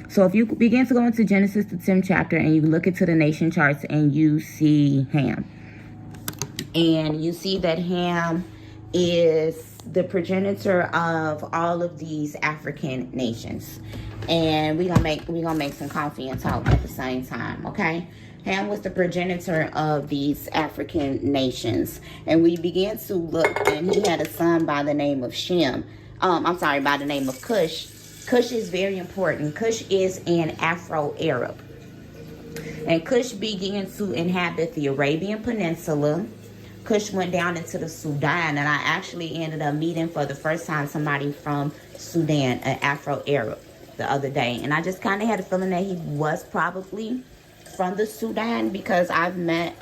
So if you begin to go into Genesis, the 10th chapter, and you look into the nation charts and you see Ham. And you see that Ham is the progenitor of all of these African nations. And we're gonna make some coffee and talk at the same time, okay? Ham was the progenitor of these African nations. And we began to look, and he had a son by the name of Shem. By the name of Cush. Cush is very important. Cush is an Afro-Arab. And Cush began to inhabit the Arabian Peninsula. Cush went down into the Sudan, and I actually ended up meeting for the first time somebody from Sudan, an Afro-Arab, the other day. And I just kind of had a feeling that he was probably from the Sudan, because I've met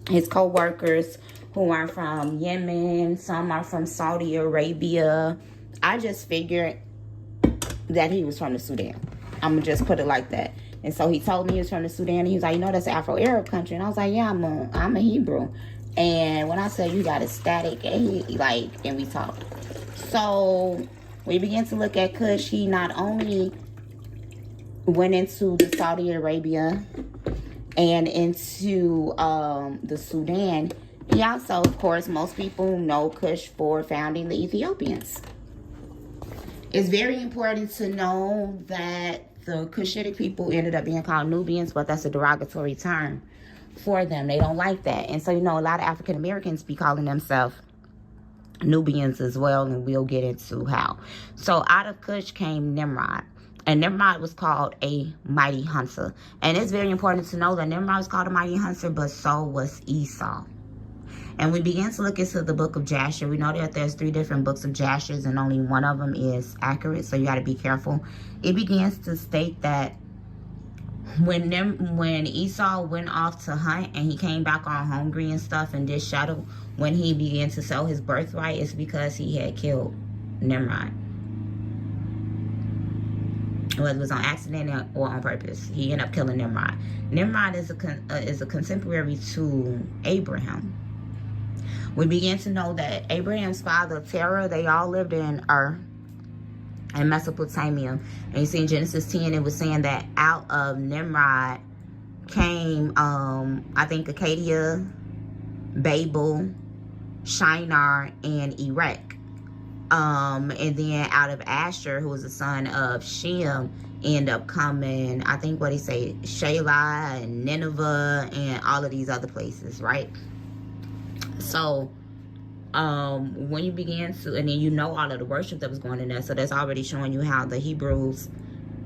his co-workers who are from Yemen. Some are from Saudi Arabia. I just figured that he was from the Sudan. I'm going to just put it like that. And so he told me he was from the Sudan. And he was like, you know, that's an Afro-Arab country. And I was like, yeah, I'm a Hebrew. And when I said you got a static, and we talked. So we began to look at Cush. He not only went into the Saudi Arabia and into the Sudan, he also, of course, most people know Cush for founding the Ethiopians. It's very important to know that the Cushitic people ended up being called Nubians, but that's a derogatory term for them. They don't like that. And so, you know, a lot of African Americans be calling themselves Nubians as well, and we'll get into how. So out of Cush came Nimrod. And Nimrod was called a mighty hunter. And it's very important to know that Nimrod was called a mighty hunter, but so was Esau. And we began to look into the book of Jasher. We know that there's 3 different books of Jashers, and only one of them is accurate, so you got to be careful. It begins to state that when Esau went off to hunt and he came back all hungry and stuff and did shuttle, when he began to sell his birthright, it's because he had killed Nimrod. Whether it was on accident or on purpose, he ended up killing Nimrod. Nimrod is a contemporary to Abraham. We began to know that Abraham's father, Terah, they all lived in Ur and Mesopotamia. And you see in Genesis 10, it was saying that out of Nimrod came, I think, Acadia, Babel, Shinar, and Erech. And then out of Asher, who was the son of Shem, ended up coming, I think, Shelah and Nineveh and all of these other places, right? So, when you began to, and then you know all of the worship that was going in there, so that's already showing you how the Hebrews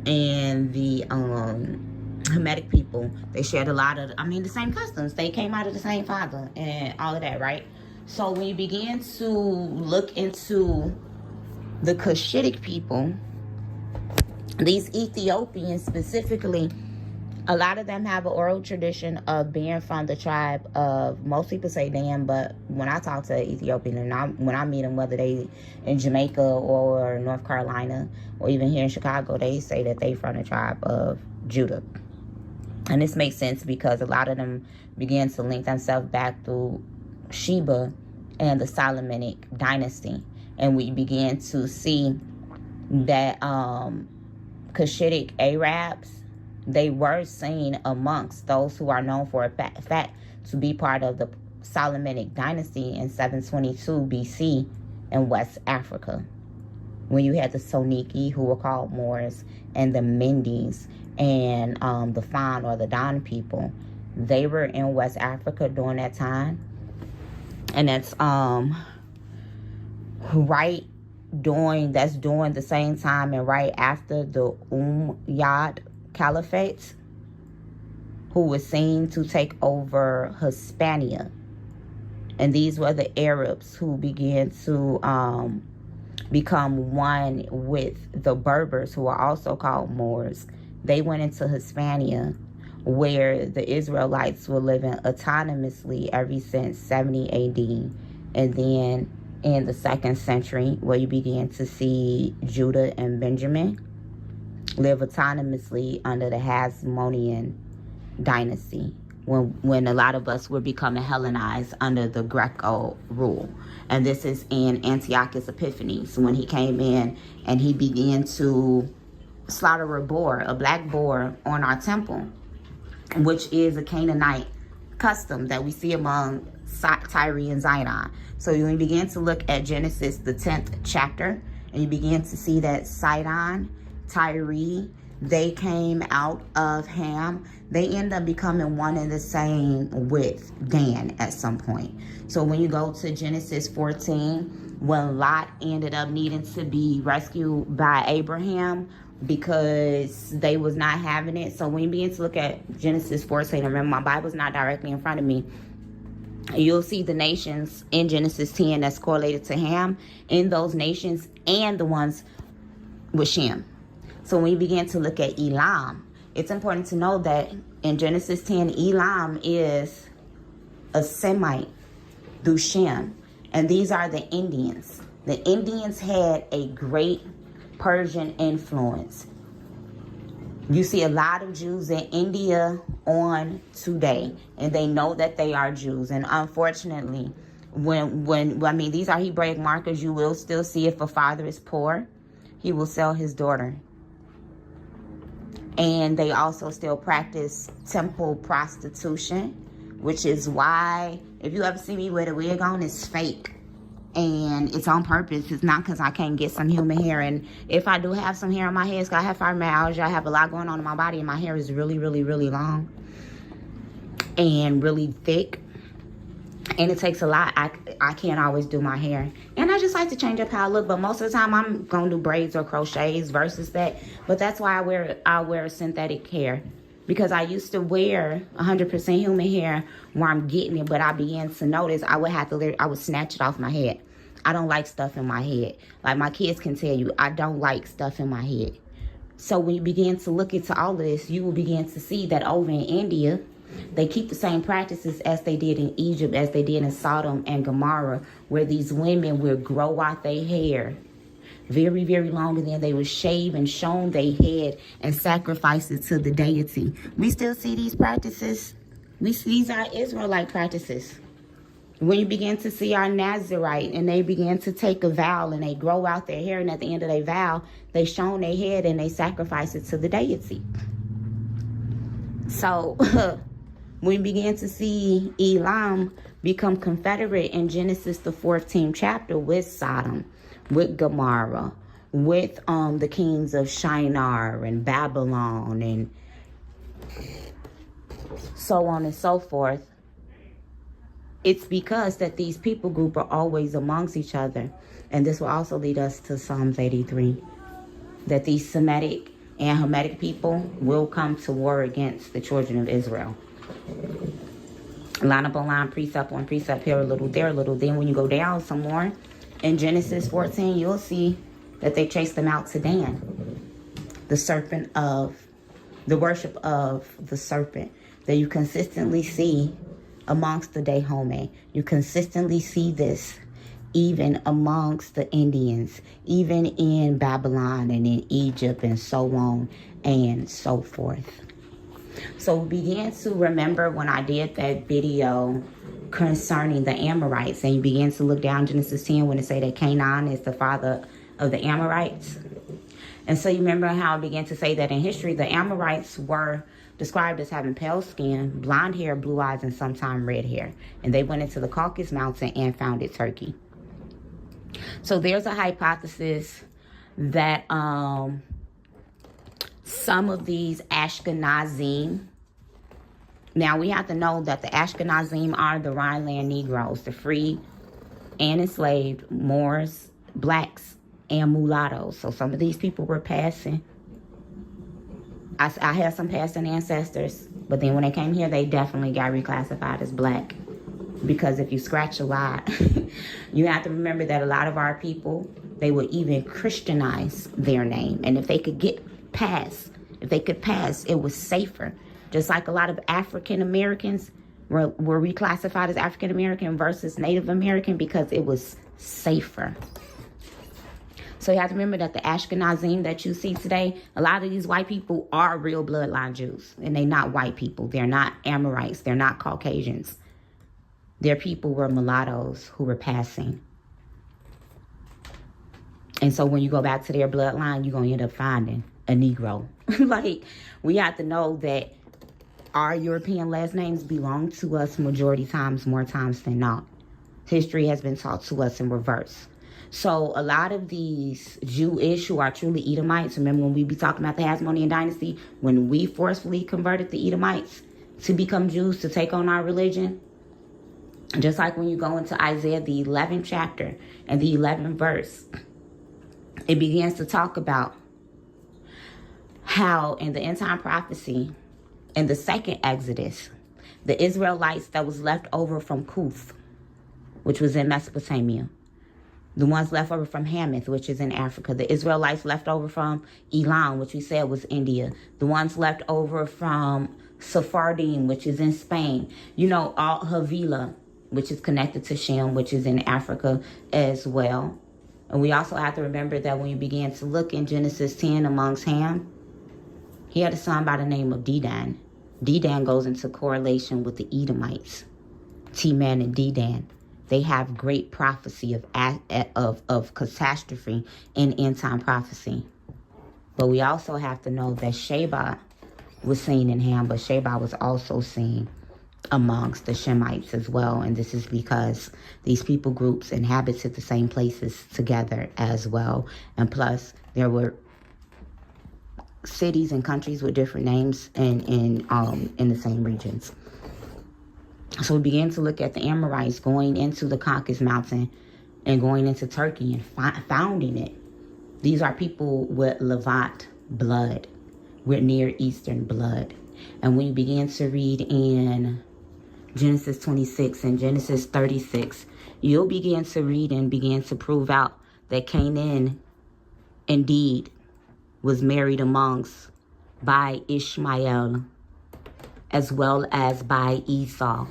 and the Hamitic people, they shared a lot of, the same customs. They came out of the same father and all of that, right? So when you begin to look into the Cushitic people, these Ethiopians specifically, a lot of them have an oral tradition of being from the tribe of, most people say Dan, but when I talk to Ethiopian, and when I meet them, whether they in Jamaica or North Carolina or even here in Chicago, they say that they from the tribe of Judah. And this makes sense because a lot of them began to link themselves back through Sheba and the Solomonic dynasty. And we began to see that Cushitic Arabs, they were seen amongst those who are known for a fact to be part of the Solomonic dynasty in 722 BC in West Africa. When you had the Soniki, who were called Moors, and the Mendes, and the Fan or the Don people, they were in West Africa during that time. And that's during the same time and right after the Umayyad Caliphate, who was seen to take over Hispania. And these were the Arabs who began to become one with the Berbers, who are also called Moors. They went into Hispania, where the Israelites were living autonomously ever since 70 AD. And then in the 2nd century, where you began to see Judah and Benjamin live autonomously under the Hasmonean dynasty, when a lot of us were becoming Hellenized under the Greco rule. And this is in Antiochus Epiphanes, when he came in and he began to slaughter a boar, a black boar, on our temple, which is a Canaanite custom that we see among Tyre and Zidon. So when you begin to look at Genesis, the 10th chapter, and you begin to see that Sidon, Tyre, they came out of Ham. They end up becoming one and the same with Dan at some point. So when you go to Genesis 14, when Lot ended up needing to be rescued by Abraham because they was not having it. So when you begin to look at Genesis 14, remember my Bible's not directly in front of me, you'll see the nations in Genesis 10 that's correlated to Ham, in those nations, and the ones with Shem. So when you begin to look at Elam, it's important to know that in Genesis 10, Elam is a Semite through Shem. And these are the Indians. The Indians had a great Persian influence. You see a lot of Jews in India on today, and they know that they are Jews. And unfortunately, when these are Hebraic markers, you will still see if a father is poor, he will sell his daughter. And they also still practice temple prostitution, which is why if you ever see me with a wig on, it's fake. And it's on purpose. It's not because I can't get some human hair. And if I do have some hair on my head, it's because I have fibromyalgia. I have a lot going on in my body, and my hair is really, really, really long and really thick. And it takes a lot. I can't always do my hair. And I just like to change up how I look. But most of the time, I'm going to do braids or crochets versus that. But that's why I wear synthetic hair. Because I used to wear 100% human hair where I'm getting it, but I began to notice I would snatch it off my head. I don't like stuff in my head. Like my kids can tell you, I don't like stuff in my head. So when you begin to look into all of this, you will begin to see that over in India, they keep the same practices as they did in Egypt, as they did in Sodom and Gomorrah, where these women will grow out their hair very, very long, and then they would shave and shone their head and sacrifice it to the deity. We still see these practices. These are Israelite practices. When you begin to see our Nazarite, and they begin to take a vow, and they grow out their hair, and at the end of their vow, they shone their head and they sacrifice it to the deity. So we begin to see Elam become confederate in Genesis the 14th chapter with Sodom, with Gomorrah, with the kings of Shinar and Babylon and so on and so forth. It's because that these people group are always amongst each other. And this will also lead us to Psalms 83. That these Semitic and Hamitic people will come to war against the children of Israel. Line up on line, precept on precept, here a little, there a little. Then when you go down some more, in Genesis 14, you'll see that they chased them out to Dan. The worship of the serpent that you consistently see amongst the Dahomey. You consistently see this even amongst the Indians, even in Babylon and in Egypt and so on and so forth. So we began to remember when I did that video concerning the Amorites, and you begin to look down Genesis 10 when it say that Canaan is the father of the Amorites. And so you remember how I began to say that in history, the Amorites were described as having pale skin, blonde hair, blue eyes, and sometimes red hair. And they went into the Caucasus Mountain and founded Turkey. So there's a hypothesis that some of these Ashkenazim, now we have to know that the Ashkenazim are the Rhineland Negroes, the free and enslaved Moors, blacks, and mulattoes. So some of these people were passing. I had some passing ancestors, but then when they came here, they definitely got reclassified as black. Because if you scratch a lot, you have to remember that a lot of our people, they would even Christianize their name. And if they could pass, it was safer. Just like a lot of African Americans were reclassified as African American versus Native American because it was safer. So you have to remember that the Ashkenazim that you see today, a lot of these white people are real bloodline Jews. And they're not white people. They're not Amorites. They're not Caucasians. Their people were mulattoes who were passing. And so when you go back to their bloodline, you're going to end up finding a Negro. Like, we have to know that our European last names belong to us majority times, more times than not. History has been taught to us in reverse. So a lot of these Jewish who are truly Edomites, remember when we be talking about the Hasmonean dynasty, when we forcefully converted the Edomites to become Jews, to take on our religion, just like when you go into Isaiah, the 11th chapter and the 11th verse, it begins to talk about how in the end time prophecy, in the second Exodus, the Israelites that was left over from Cuth, which was in Mesopotamia, the ones left over from Hamath, which is in Africa, the Israelites left over from Elam, which we said was India, the ones left over from Sephardim, which is in Spain, all Havilah, which is connected to Shem, which is in Africa as well. And we also have to remember that when you begin to look in Genesis 10 amongst Ham, he had a son by the name of Dedan. Dedan goes into correlation with the Edomites, T-Man and Dedan. They have great prophecy of catastrophe in end time prophecy. But we also have to know that Sheba was seen in Ham, but Sheba was also seen amongst the Shemites as well. And this is because these people groups inhabited the same places together as well. And plus, there were cities and countries with different names in the same regions. So we began to look at the Amorites going into the Caucasus Mountain and going into Turkey and founding it. These are people with Levant blood, with Near Eastern blood. And when you begin to read in Genesis 26 and Genesis 36, you'll begin to read and begin to prove out that Canaan indeed was married amongst by Ishmael as well as by Esau.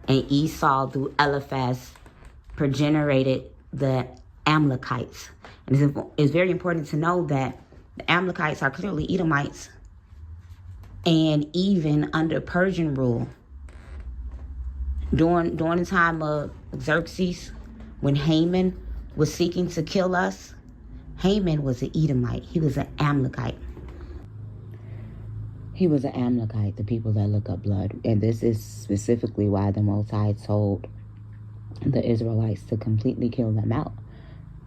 And Esau through Eliphaz progenerated the Amalekites. And it's very important to know that the Amalekites are clearly Edomites. And even under Persian rule, during the time of Xerxes, when Haman was seeking to kill us, Haman was an Edomite. He was an Amalekite. He was an Amalekite, the people that look up blood. And this is specifically why the Most High told the Israelites to completely kill them out.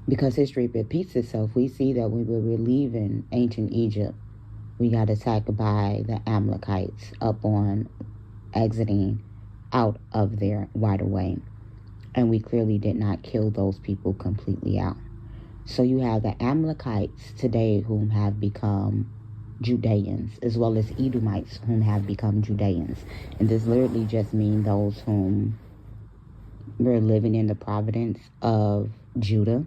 Because history repeats itself. We see that when we were leaving ancient Egypt, we got attacked by the Amalekites up on exiting out of there right away. And we clearly did not kill those people completely out. So you have the Amalekites today whom have become Judeans, as well as Edomites whom have become Judeans. And this literally just means those whom were living in the providence of Judah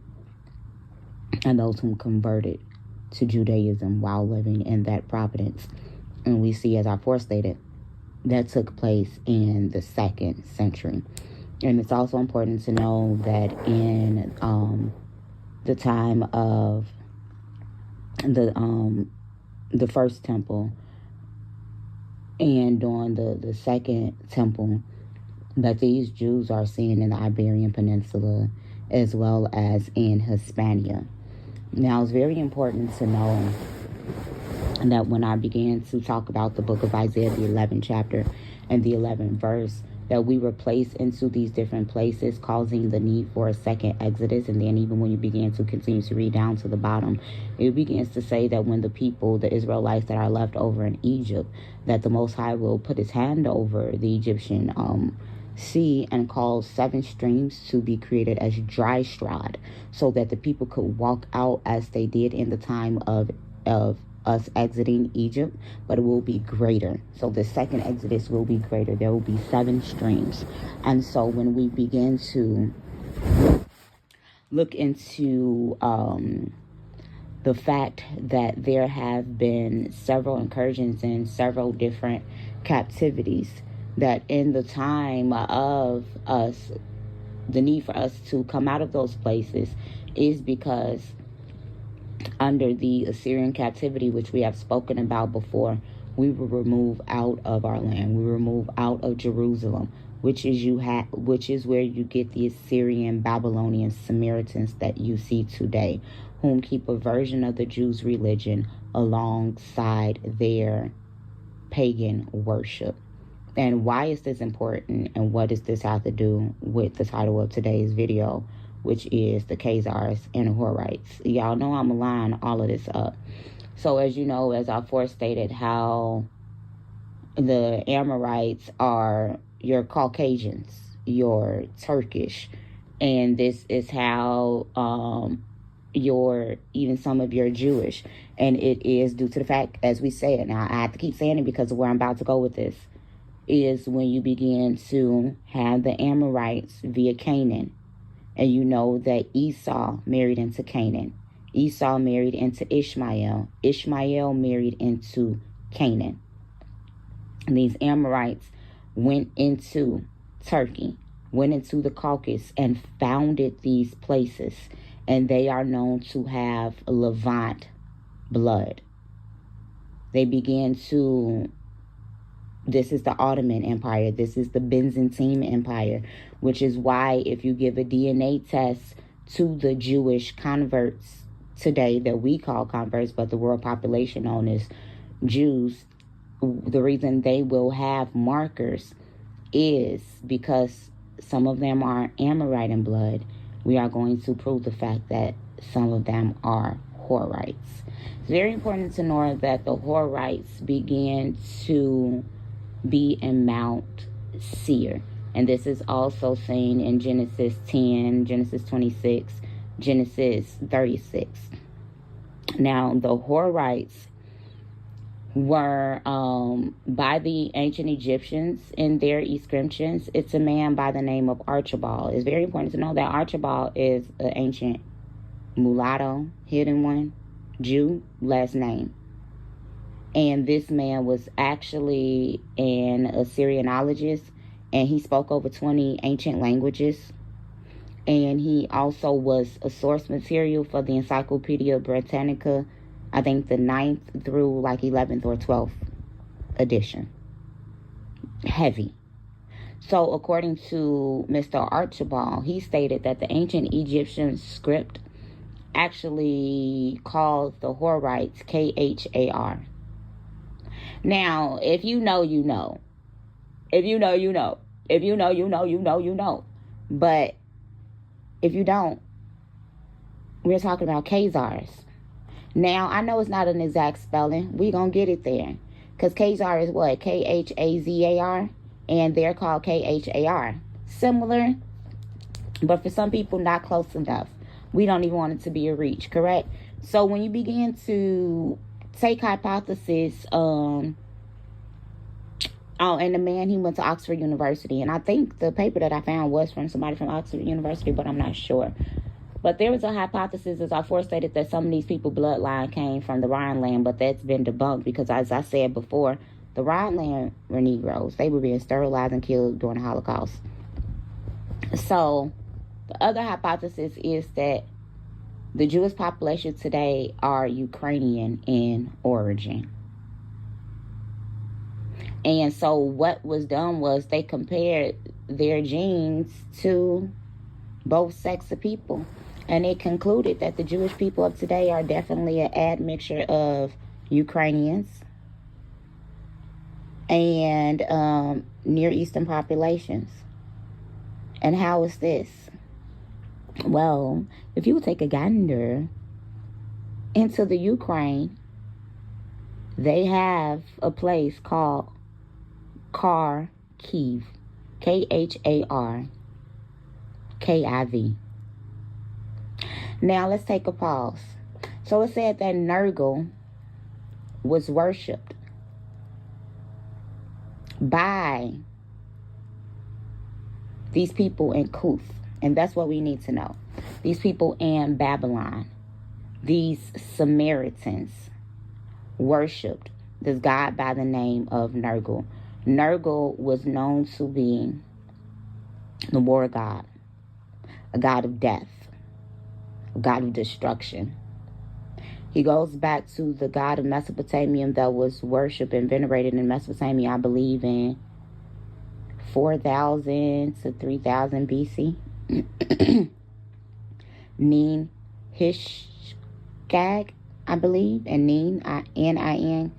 and those whom converted to Judaism while living in that providence. And we see, as I forestated, that took place in the 2nd century. And it's also important to know that in the time of the first temple and during the second temple, that these Jews are seen in the Iberian Peninsula as well as in Hispania. Now, it's very important to know that when I began to talk about the book of Isaiah, the 11th chapter and the 11th verse, that we were placed into these different places, causing the need for a second Exodus. And then even when you begin to continue to read down to the bottom, it begins to say that when the people, the Israelites that are left over in Egypt, that the Most High will put his hand over the Egyptian sea and cause 7 streams to be created as dry stride, so that the people could walk out as they did in the time of us exiting Egypt, but it will be greater. So the second Exodus will be greater. There will be 7 streams. And so when we begin to look into the fact that there have been several incursions and several different captivities, that in the time of us, the need for us to come out of those places is because under the Assyrian captivity, which we have spoken about before, we were removed out of our land. We were removed out of Jerusalem. which is where you get the Assyrian, Babylonian, Samaritans that you see today, whom keep a version of the Jews' religion alongside their pagan worship. And why is this important, and what does this have to do with the title of today's video, which is the Khazars and the Horites? Y'all know I'm gonna line all of this up. So as you know, as I forestated, how the Amorites are your Caucasians, your Turkish, and this is how even some of your Jewish, and it is due to the fact, as we said, now I have to keep saying it because of where I'm about to go with this, is when you begin to have the Amorites via Canaan, and you know that Esau married into Canaan, Esau married into Ishmael, Ishmael married into Canaan. And these Amorites went into Turkey, went into the Caucasus, and founded these places. And they are known to have Levant blood. They began to, this is the Ottoman Empire, this is the Byzantine Empire, which is why if you give a DNA test to the Jewish converts today, that we call converts, but the world population known as Jews, the reason they will have markers is because some of them are Amorite in blood. We are going to prove the fact that some of them are Horites. It's very important to know that the Horites began to be in Mount Seir. And this is also seen in Genesis 10, Genesis 26, Genesis 36. Now, the Horites were, by the ancient Egyptians in their inscriptions, it's a man by the name of Archibald. It's very important to know that Archibald is an ancient mulatto, hidden one, Jew, last name. And this man was actually an Assyrianologist, and he spoke over 20 ancient languages. And he also was a source material for the Encyclopedia Britannica, I think the 9th through like 11th or 12th edition. Heavy. So according to Mr. Archibald, he stated that the ancient Egyptian script actually called the Horites Khar. Now, if you know, you know. If you know, you know. If you know, you know, you know, you know. But if you don't, we're talking about Khazars. Now, I know it's not an exact spelling. We're going to get it there. Because Khazar is what? Khazar. And they're called Khar. Similar, but for some people, not close enough. We don't even want it to be a reach, correct? So when you begin to take hypothesis, and the man, he went to Oxford University. And I think the paper that I found was from somebody from Oxford University, but I'm not sure. But there was a hypothesis, as I forestated, that some of these people bloodline came from the Rhineland, but that's been debunked because, as I said before, the Rhineland were Negroes. They were being sterilized and killed during the Holocaust. So the other hypothesis is that the Jewish population today are Ukrainian in origin. And so what was done was they compared their genes to both sexes of people. And it concluded that the Jewish people of today are definitely an admixture of Ukrainians and Near Eastern populations. And how is this? Well, if you take a gander into the Ukraine, they have a place called Kharkiv, Kharkiv. Now let's take a pause. So it said that Nergal was worshipped by these people in Kuth. And that's what we need to know. These people in Babylon, these Samaritans, worshipped this god by the name of Nergal. Nergal was known to be the war god, a god of death, a god of destruction. He goes back to the god of Mesopotamia that was worshipped and venerated in Mesopotamia, I believe, in 4000 to 3000 BC. Nin Hishgag, I believe, and Nin, N-I-N,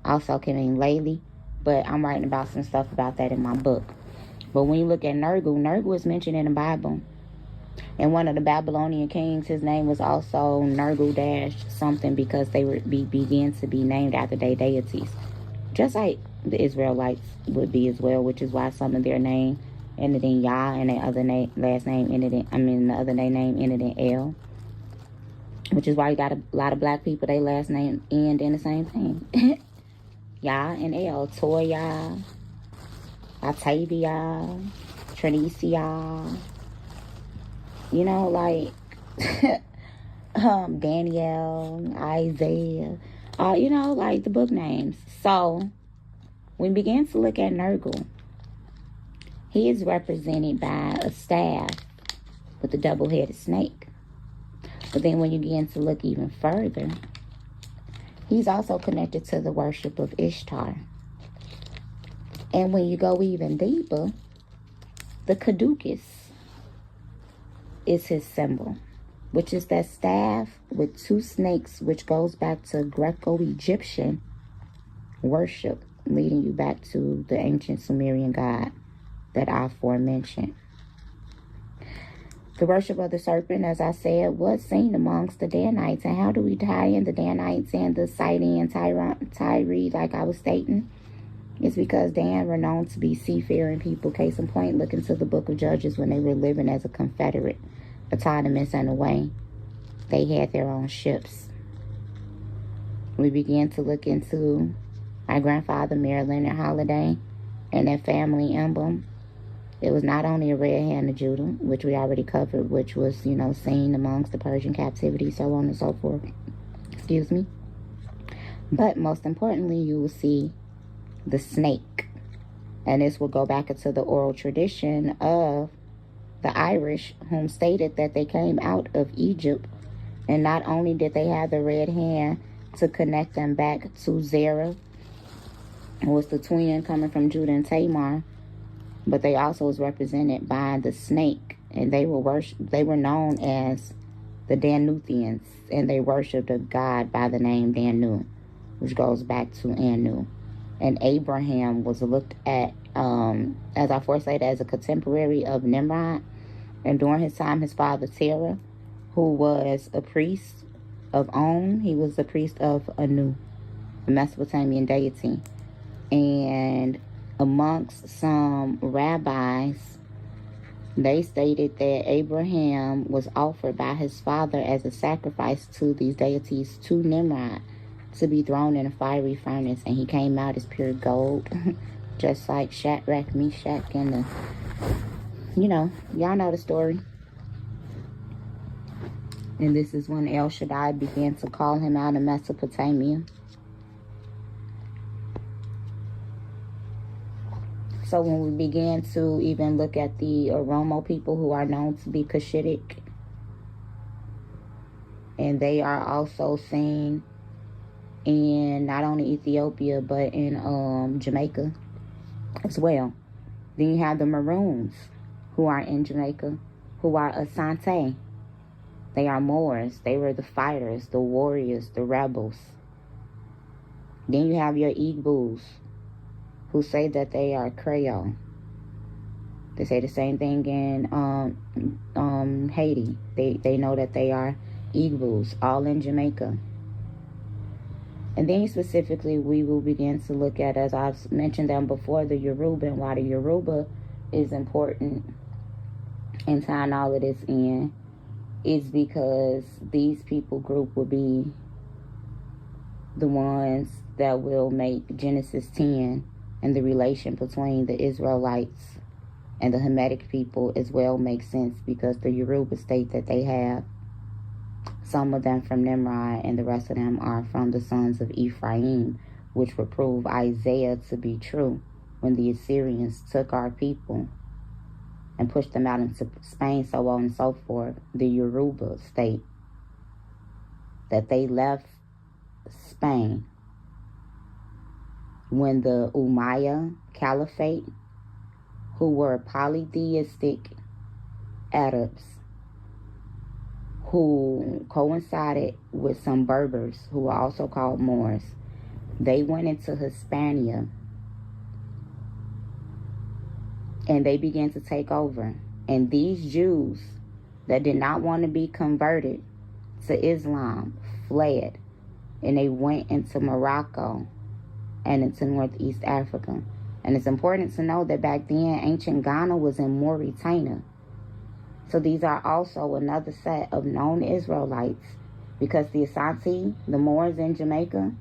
also can mean Layli, but I'm writing about some stuff about that in my book. But when you look at Nergal is mentioned in the Bible. And one of the Babylonian kings, his name was also Nergal something, because they began to be named after their deities. Just like the Israelites would be as well, which is why some of their name ended in Yah, and their other last name ended in, the other name ended in El. Which is why you got a lot of black people, their last name end in the same thing. Yah and El. Toya, Octavia, Trinicia. You know, like Daniel, Isaiah. You know, like the book names. So we began to look at Nergal. He is represented by a staff with a double-headed snake. But then when you begin to look even further, he's also connected to the worship of Ishtar. And when you go even deeper, the caduceus is his symbol, which is that staff with two snakes, which goes back to Greco-Egyptian worship, leading you back to the ancient Sumerian god that I aforementioned. The worship of the serpent, as I said, was seen amongst the Danites. And how do we tie in the Danites and the Sidon and Tyre, like I was stating? It's because Dan were known to be seafaring people. Case in point, look into the book of Judges when they were living as a confederate, autonomous in a way. They had their own ships. We began to look into my grandfather, Maryland and Holiday, and their family emblem. It was not only a red hand of Judah, which we already covered, which was, you know, seen amongst the Persian captivity, so on and so forth. Excuse me. But most importantly, you will see the snake. And this will go back into the oral tradition of the Irish, whom stated that they came out of Egypt. And not only did they have the red hand to connect them back to Zerah, who was the twin coming from Judah and Tamar, but they also was represented by the snake, and they were known as the Danuthians, and they worshipped a god by the name Danu, which goes back to Anu. And Abraham was looked at, as I foresight, as a contemporary of Nimrod, and during his time, his father Terah, who was a priest of On, he was the priest of Anu, a Mesopotamian deity. And amongst some rabbis, they stated that Abraham was offered by his father as a sacrifice to these deities to Nimrod to be thrown in a fiery furnace, and he came out as pure gold, just like Shadrach, Meshach, and the, you know, y'all know the story. And this is when El Shaddai began to call him out of Mesopotamia. So when we began to even look at the Oromo people, who are known to be Cushitic, and they are also seen in not only Ethiopia, but in Jamaica as well. Then you have the Maroons, who are in Jamaica, who are Asante. They are Moors. They were the fighters, the warriors, the rebels. Then you have your Igbos, who say that they are Creole. They say the same thing in Haiti. They know that they are Igbos, all in Jamaica. And then specifically, we will begin to look at, as I've mentioned them before, the Yoruba, and why the Yoruba is important in tying all of this in is because these people group will be the ones that will make Genesis 10 and the relation between the Israelites and the Hamitic people as well makes sense, because the Yoruba state that they have, some of them from Nimrod and the rest of them are from the sons of Ephraim, which would prove Isaiah to be true when the Assyrians took our people and pushed them out into Spain, so on and so forth. The Yoruba state, that they left Spain when the Umayyad Caliphate, who were polytheistic Arabs who coincided with some Berbers who were also called Moors. They went into Hispania and they began to take over. And these Jews that did not want to be converted to Islam fled, and they went into Morocco and into Northeast Africa. And it's important to know that back then, ancient Ghana was in Mauritania. So these are also another set of known Israelites, because the Asante, the Moors in Jamaica,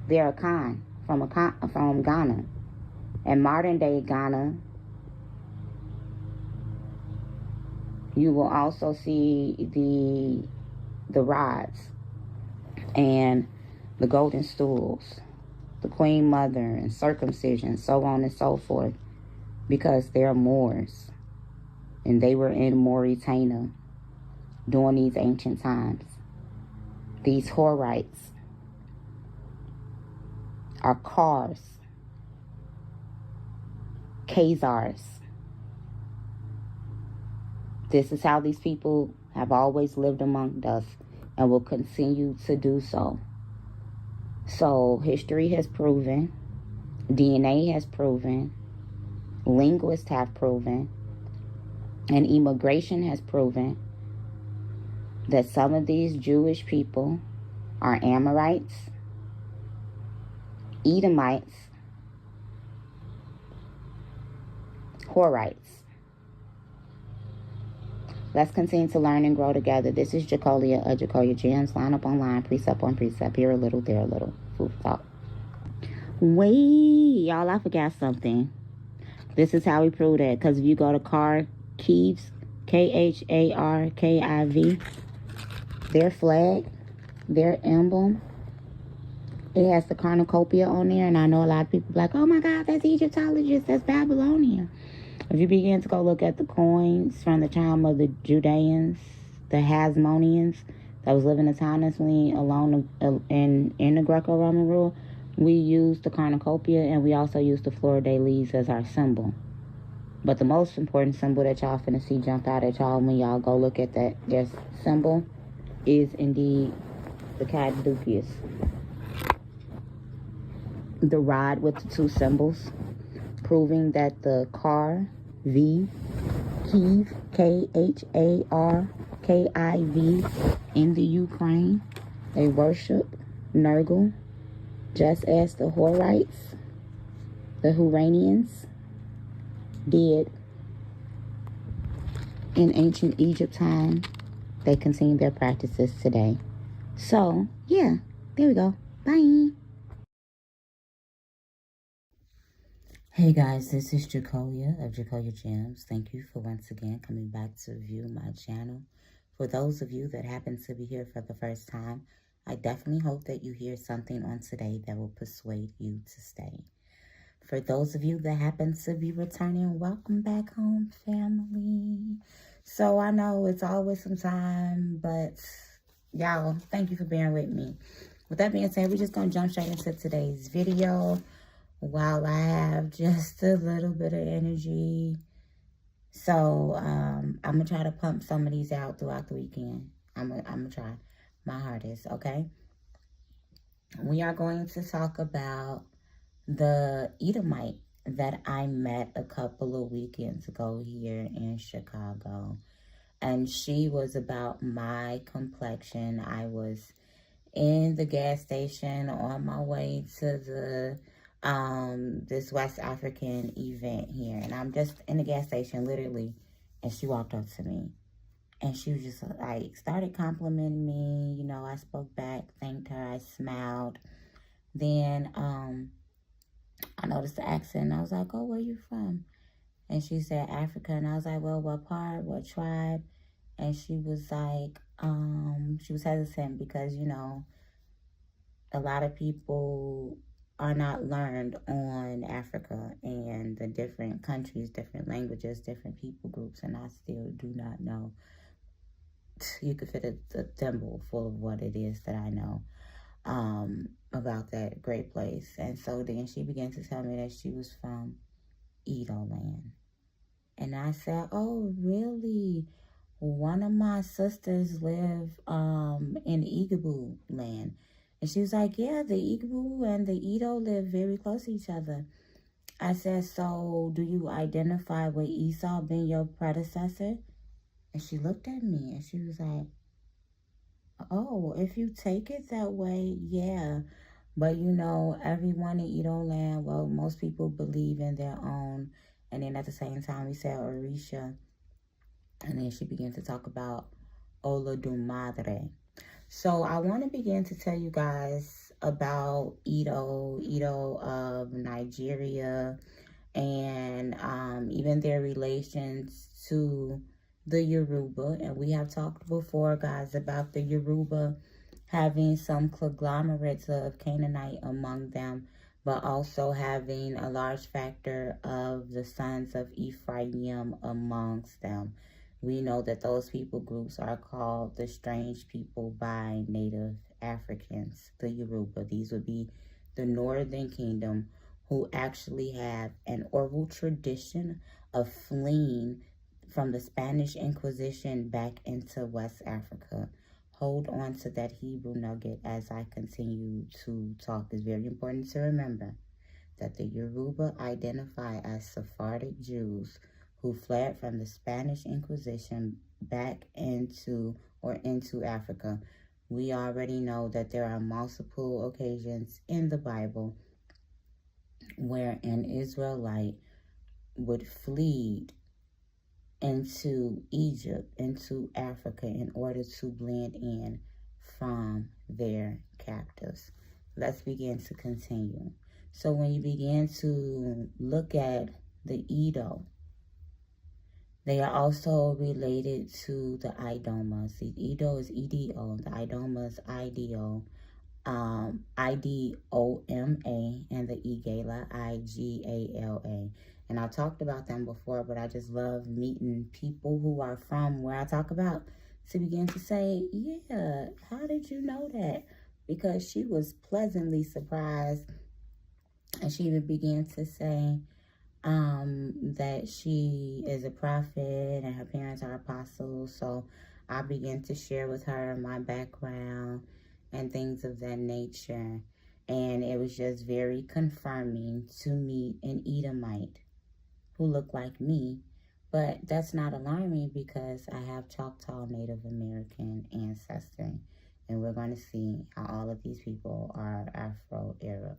they're a Khan from Ghana. In modern day Ghana, you will also see the rods and the golden stools, the Queen Mother and circumcision, so on and so forth, because they're Moors. And they were in Mauritania during these ancient times. These Horites are Khazars, This is how these people have always lived among us and will continue to do so. So history has proven, DNA has proven, linguists have proven, and immigration has proven that some of these Jewish people are Amorites, Edomites, Horites. Let's continue to learn and grow together. This is Jacolia of Jacolia Gems. Line up on line, precept on precept. Here a little, there a little. Food for thought. Wait, y'all, I forgot something. This is how we prove that. Because if you go to Kharkiv, Kharkiv, their flag, their emblem, it has the cornucopia on there. And I know a lot of people are like, oh my God, that's Egyptologist, that's Babylonian. If you begin to go look at the coins from the time of the Judeans, the Hasmoneans, that was living autonomously along in the Greco-Roman rule, we used the cornucopia and we also used the fleur de lis as our symbol. But the most important symbol that y'all finna see jump out at y'all when y'all go look at that their symbol is indeed the caduceus. The rod with the two symbols, proving that the Kharkiv, Kharkiv, in the Ukraine, they worship Nergal, just as the Horites, the Huranians, did in ancient Egypt time. They continue their practices today. So, yeah, there we go. Bye. Hey guys, this is Jacolia of Jacolia Gems. Thank you for once again coming back to view my channel. For those of you that happen to be here for the first time, I definitely hope that you hear something on today that will persuade you to stay. For those of you that happen to be returning, welcome back home, family. So I know it's always some time, but y'all, thank you for bearing with me. With that being said, we're just going to jump straight into today's video while I have just a little bit of energy. So I'm going to try to pump some of these out throughout the weekend. I'm going to try my hardest, okay? We are going to talk about the Edomite that I met a couple of weekends ago here in Chicago. And she was about my complexion. I was in the gas station on my way to the this West African event here. And I'm just in the gas station, literally. And she walked up to me. And she was just like, started complimenting me. You know, I spoke back, thanked her, I smiled. Then I noticed the accent. I was like, oh, where you from? And she said, Africa. And I was like, well, what part? What tribe? And she was like, she was hesitant because, you know, a lot of people are not learned on Africa and the different countries, different languages, different people groups. And I still do not know. You could fit a thimble full of what it is that I know about that great place. And so then she began to tell me that she was from Edo land. And I said, oh, really? One of my sisters live in Igbo land. And she was like, yeah, the Igbo and the Edo live very close to each other. I said, so do you identify with Esau being your predecessor? And she looked at me and she was like, oh, if you take it that way, yeah. But you know, everyone in Edo land, well, most people believe in their own. And then at the same time, we said Orisha. And then she began to talk about Oladumadre. So I want to begin to tell you guys about Edo of Nigeria, and even their relations to the Yoruba. And we have talked before, guys, about the Yoruba having some conglomerates of Canaanite among them, but also having a large factor of the sons of Ephraim amongst them. We know that those people groups are called the strange people by Native Africans, the Yoruba. These would be the Northern Kingdom, who actually have an oral tradition of fleeing from the Spanish Inquisition back into West Africa. Hold on to that Hebrew nugget as I continue to talk. It's very important to remember that the Yoruba identify as Sephardic Jews who fled from the Spanish Inquisition back into Africa. We already know that there are multiple occasions in the Bible where an Israelite would flee into Egypt, into Africa, in order to blend in from their captives. Let's begin to continue. So when you begin to look at the Edo, they are also related to the Idomas. The Edo is EDO, the Idoma is IDO, IDOMA, and the Igala, IGALA. And I talked about them before, but I just love meeting people who are from where I talk about to begin to say, yeah, how did you know that? Because she was pleasantly surprised, and she even began to say that she is a prophet and her parents are apostles. So I began to share with her my background and things of that nature. And it was just very confirming to meet an Edomite who looked like me. But that's not alarming because I have Choctaw Native American ancestry. And we're going to see how all of these people are Afro-Arab.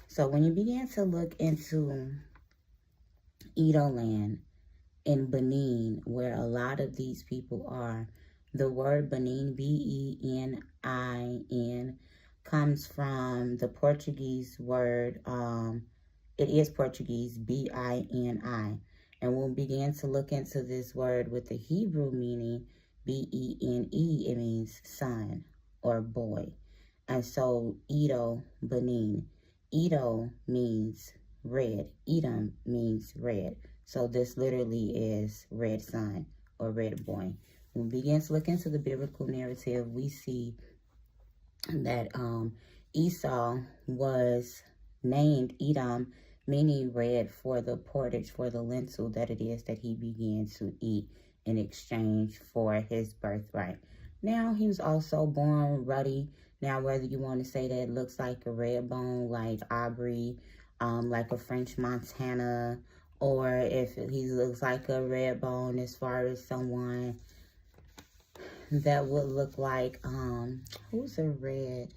So when you begin to look into Edo land in Benin, where a lot of these people are, the word Benin, B-E-N-I-N, comes from the Portuguese word, it is Portuguese, B-I-N-I. And we'll begin to look into this word with the Hebrew meaning, B-E-N-E, it means son or boy. And so Edo, Benin. Edo means red. Edom means red. So this literally is red son or red boy. When we begin to look into the biblical narrative, we see that Esau was named Edom, meaning red, for the portage, for the lentil that it is that he began to eat in exchange for his birthright. Now, he was also born ruddy. Now, whether you want to say that it looks like a red bone, like Aubrey, like a French Montana, or if he looks like a red bone as far as someone that would look like, who's a red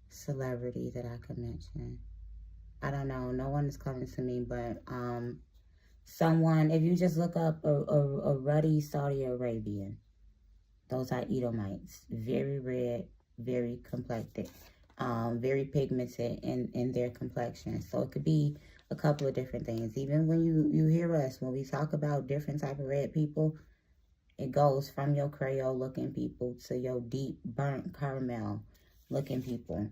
celebrity that I could mention? I don't know. No one is coming to me, but someone, if you just look up a ruddy Saudi Arabian, those are Edomites. Very red, very complected, very pigmented in their complexion. So it could be a couple of different things. Even when you hear us, when we talk about different type of red people, it goes from your Creole looking people to your deep burnt caramel looking people.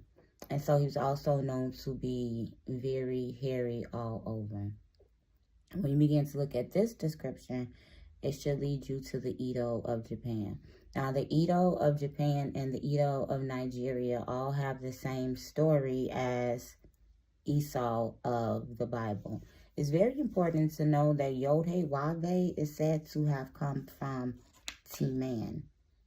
And so he's also known to be very hairy all over. When you begin to look at this description, it should lead you to the Edo of Japan. Now, the Edo of Japan and the Edo of Nigeria all have the same story as Esau of the Bible. It's very important to know that Yod-Heh-Wav-Heh is said to have come from Timan.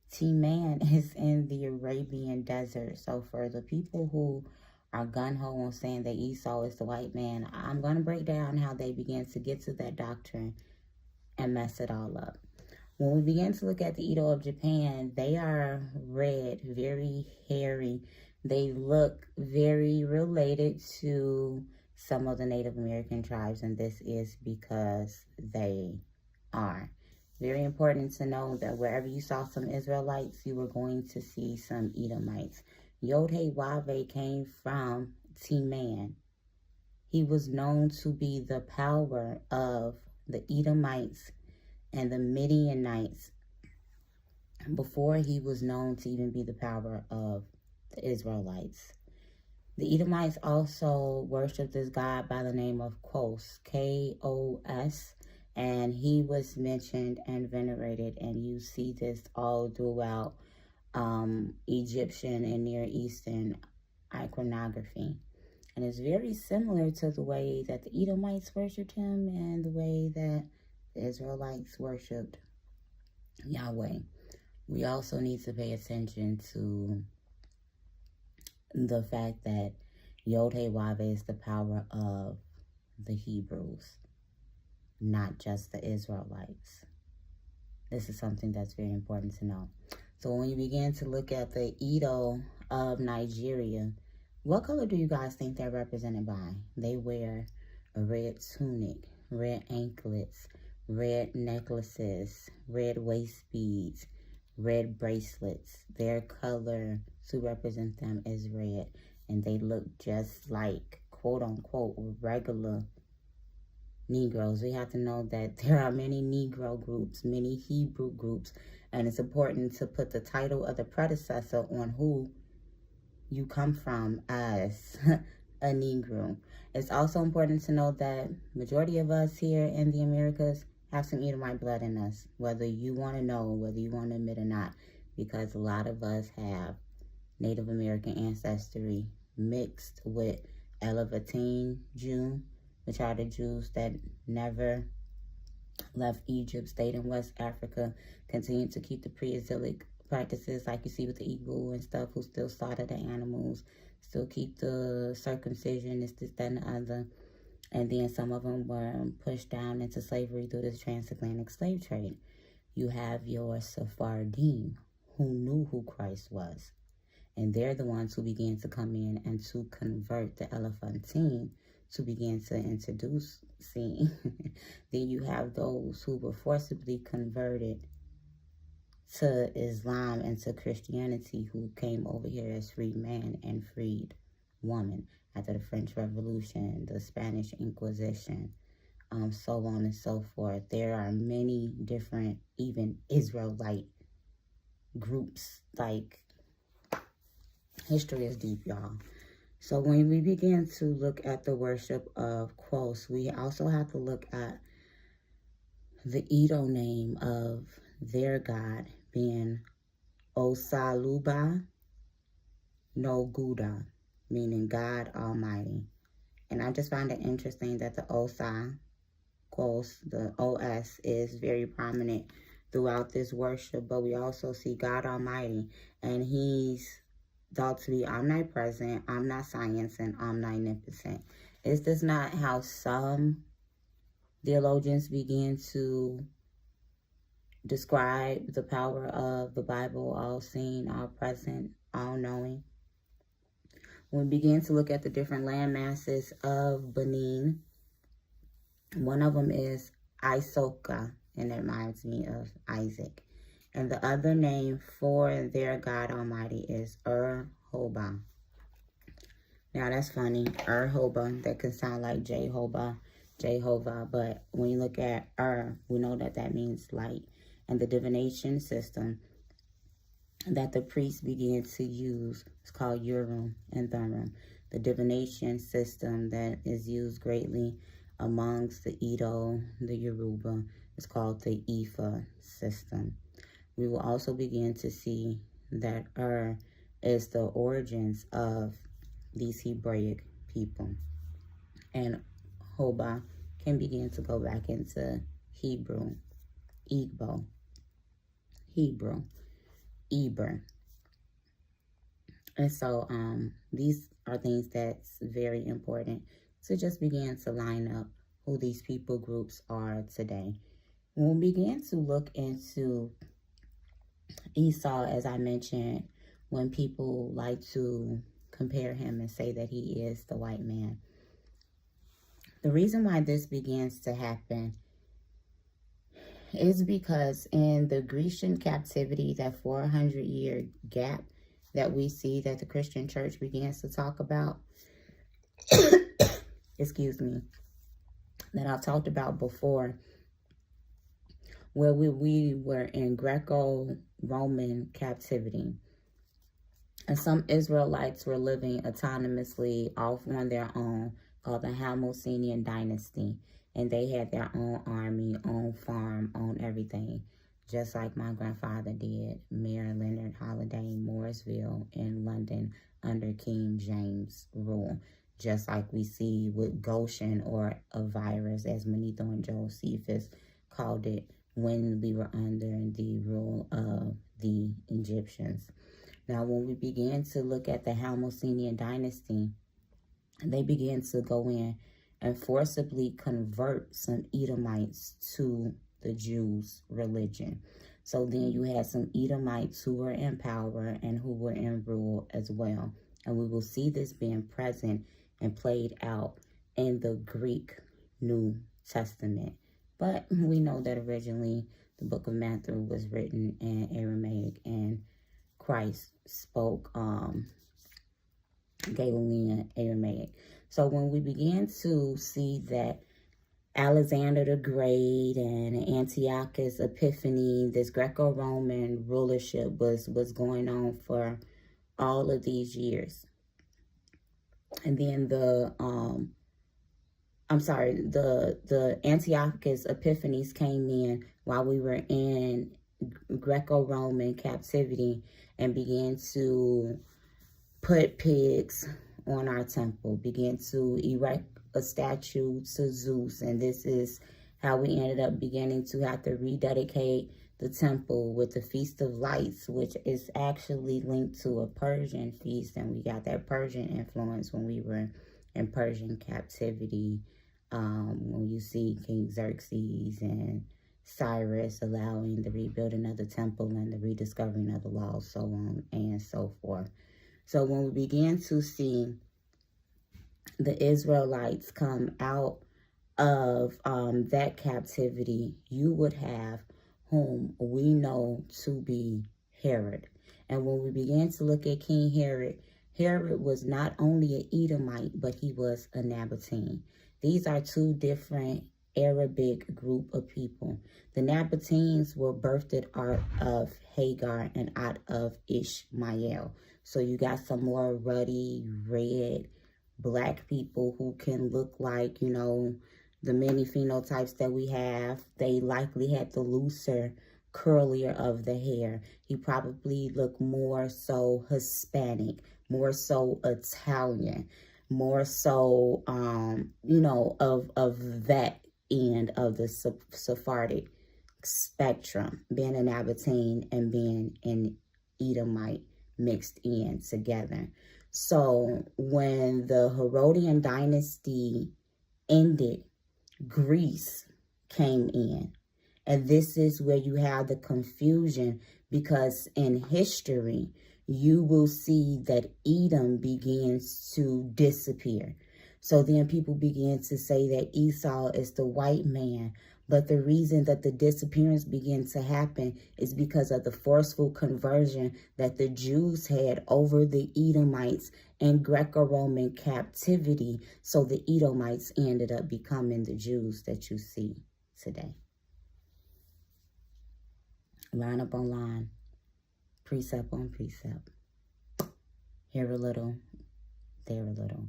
Timan is in the Arabian desert. So for the people who are gung-ho on saying that Esau is the white man, I'm going to break down how they began to get to that doctrine and mess it all up. When we begin to look at the Edo of Japan, they are red, very hairy. They look very related to some of the Native American tribes, and this is because they are. Very important to know that wherever you saw some Israelites, you were going to see some Edomites. Yod-Heh-Wav-Heh came from Timan. He was known to be the power of the Edomites and the Midianites before he was known to even be the power of the Israelites. The Edomites also worshiped this god by the name of Kos, K-O-S, and he was mentioned and venerated, and you see this all throughout Egyptian and Near Eastern iconography. And it's very similar to the way that the Edomites worshipped him and the way that the Israelites worshipped Yahweh. We also need to pay attention to the fact that Yod-Heh-Wav-Heh is the power of the Hebrews, not just the Israelites. This is something that's very important to know. So when you begin to look at the Edo of Nigeria, what color do you guys think they're represented by? They wear a red tunic, red anklets, red necklaces, red waist beads, red bracelets. Their color to represent them is red, and they look just like, quote unquote, regular Negroes. We have to know that there are many Negro groups, many Hebrew groups, and it's important to put the title of the predecessor on who you come from as a Negro. It's also important to know that majority of us here in the Americas have some Edomite blood in us, whether you want to know, whether you want to admit or not, because a lot of us have Native American ancestry mixed with Elevatine Jew, which are the Jews that never left Egypt, stayed in West Africa, continued to keep the pre-exilic practices like you see with the Igbo and stuff, who still slaughter the animals, still keep the circumcision, this, that, and the other. And then some of them were pushed down into slavery through this transatlantic slave trade. You have your Sephardim, who knew who Christ was. And they're the ones who began to come in and to convert the Elephantine to begin to introduce sin. Then you have those who were forcibly converted to Islam and to Christianity, who came over here as freed man and freed woman after the French Revolution, the Spanish Inquisition, so on and so forth. There are many different, even Israelite groups. Like, history is deep, y'all. So when we begin to look at the worship of Kos, we also have to look at the Edo name of their god being Osaluba no Guda, meaning God Almighty. And I just find it interesting that the Osa, Kos, the OS, is very prominent throughout this worship, but we also see God Almighty, and he's thought to be omnipresent, omniscience, and omnipotent. Is this not how some theologians begin to describe the power of the Bible, all seeing, all present, all knowing? When we begin to look at the different land masses of Benin, one of them is Isoka, and it reminds me of Isaac. And the other name for their God Almighty is Ur-Hoba. Now that's funny, Ur-Hoba, that can sound like Jehovah, but when you look at we know that that means light. And the divination system that the priests began to use is called Urim and Thummim. The divination system that is used greatly amongst the Edo, the Yoruba, is called the Ifa system. We will also begin to see that is the origins of these Hebraic people. And Hoba can begin to go back into Hebrew, Igbo, Hebrew, Eber. And so these are things that's very important to just begin to line up who these people groups are today. When we begin to look into Esau, as I mentioned, when people like to compare him and say that he is the white man, the reason why this begins to happen is because in the Grecian captivity, that 400-year gap that we see that the Christian church begins to talk about, excuse me, that I've talked about before, where we were in Greco-Roman captivity. And some Israelites were living autonomously off on their own, called the Hamilconian dynasty. And they had their own army, own farm, own everything. Just like my grandfather did, Mayor Leonard Holiday, Morrisville in London under King James rule. Just like we see with Goshen, or a virus, as Manetho and Josephus called it, when we were under the rule of the Egyptians. Now, when we began to look at the Hamilconian dynasty, they began to go in and forcibly convert some Edomites to the Jews' religion. So then you had some Edomites who were in power and who were in rule as well. And we will see this being present and played out in the Greek New Testament. But we know that originally the book of Matthew was written in Aramaic, and Christ spoke Galilean Aramaic. So when we began to see that Alexander the Great and Antiochus Epiphanes, this Greco-Roman rulership was going on for all of these years. And then the Antiochus Epiphanes came in while we were in Greco-Roman captivity and began to put pigs on our temple, began to erect a statue to Zeus. And this is how we ended up beginning to have to rededicate the temple with the Feast of Lights, which is actually linked to a Persian feast. And we got that Persian influence when we were in Persian captivity. When you see King Xerxes and Cyrus allowing the rebuilding of the temple and the rediscovering of the law, so on and so forth. So when we began to see the Israelites come out of that captivity, you would have whom we know to be Herod. And when we began to look at King Herod, Herod was not only an Edomite, but he was a Nabatean. These are two different Arabic group of people. The Nabateans were birthed out of Hagar and out of Ishmael. So you got some more ruddy, red, black people who can look like, you know, the many phenotypes that we have. They likely had the looser, curlier of the hair. He probably looked more so Hispanic, more so Italian, more so, you know, of that end of the Sephardic spectrum, being an Nabatean and being an Edomite mixed in together. So when the Herodian dynasty ended, Greece came in. And this is where you have the confusion, because in history, you will see that Edom begins to disappear. So then people begin to say that Esau is the white man. But the reason that the disappearance began to happen is because of the forceful conversion that the Jews had over the Edomites in Greco-Roman captivity. So the Edomites ended up becoming the Jews that you see today. Line up on line, precept on precept. Here a little, there a little.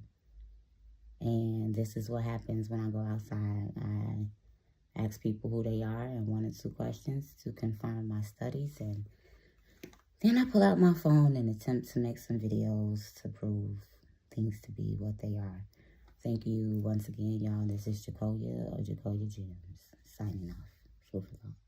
And this is what happens when I go outside. I ask people who they are and 1 or 2 questions to confirm my studies. And then I pull out my phone and attempt to make some videos to prove things to be what they are. Thank you once again, y'all. This is Jacoya or Jacoya Gems signing off. Food for thought.